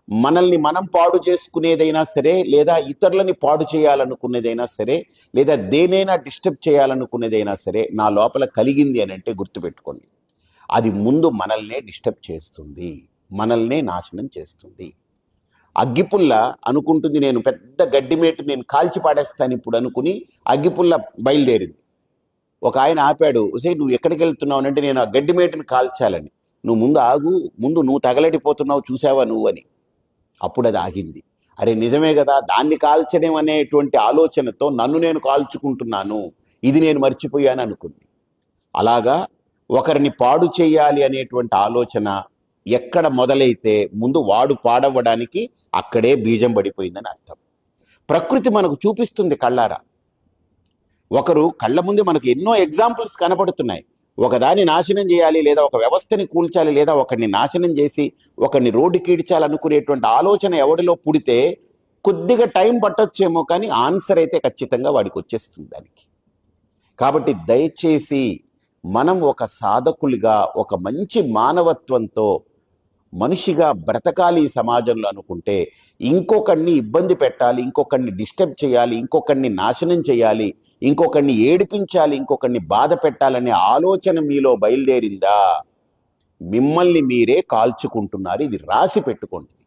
మనల్ని మనం పాడు చేసుకునేదైనా సరే, లేదా ఇతరులని పాడు చేయాలనుకునేదైనా సరే, లేదా దేనైనా డిస్టర్బ్ చేయాలనుకునేదైనా సరే నా లోపల కలిగింది అని అంటే గుర్తుపెట్టుకోండి, అది ముందు మనల్నే డిస్టర్బ్ చేస్తుంది, మనల్నే నాశనం చేస్తుంది. అగ్గిపుల్ల అనుకుంటుంది నేను పెద్ద గడ్డిమేటు నేను కాల్చి పాడేస్తాను ఇప్పుడు అనుకుని అగ్గిపుల్ల బయలుదేరింది. ఒక ఆయన ఆపాడు, "ఉసే నువ్వు ఎక్కడికి వెళ్తున్నావు అంటే నేను ఆ గడ్డిమేటుని కాల్చాలని." "నువ్వు ముందు ఆగు, ముందు నువ్వు తగలడిపోతున్నావు చూసావా నువ్వు" అని. అప్పుడు అది ఆగింది. అరే నిజమే కదా, దాన్ని కాల్చడం అనేటువంటి ఆలోచనతో నన్ను నేను కాల్చుకుంటున్నాను, ఇది నేను మర్చిపోయాను అనుకుంది. అలాగా ఒకరిని పాడు చేయాలి అనేటువంటి ఆలోచన ఎక్కడ మొదలైతే ముందు వాడు పాడవ్వడానికి అక్కడే బీజం పడిపోయిందని అర్థం. ప్రకృతి మనకు చూపిస్తుంది కళ్ళారా. ఒకరు కళ్ళ ముందే మనకు ఎన్నో ఎగ్జాంపుల్స్ కనపడుతున్నాయి. ఒకదాన్ని నాశనం చేయాలి, లేదా ఒక వ్యవస్థని కూల్చాలి, లేదా ఒకరిని నాశనం చేసి ఒకరిని రోడ్డుకి ఈడ్చాలనుకునేటువంటి ఆలోచన ఎవడిలో పుడితే కొద్దిగా టైం పట్టొచ్చేమో, కానీ ఆన్సర్ అయితే ఖచ్చితంగా వాడికి వచ్చేస్తుంది దానికి. కాబట్టి దయచేసి మనం ఒక సాధకులుగా, ఒక మంచి మానవత్వంతో మనిషిగా బ్రతకాలి ఈ సమాజంలో అనుకుంటే, ఇంకొకరిని ఇబ్బంది పెట్టాలి, ఇంకొకరిని డిస్టర్బ్ చేయాలి, ఇంకొకరిని నాశనం చేయాలి, ఇంకొకరిని ఏడిపించాలి, ఇంకొకరిని బాధ పెట్టాలనే ఆలోచన మీలో బయలుదేరిందా, మిమ్మల్ని మీరే కాల్చుకుంటున్నారు. ఇది రాసి పెట్టుకోండి.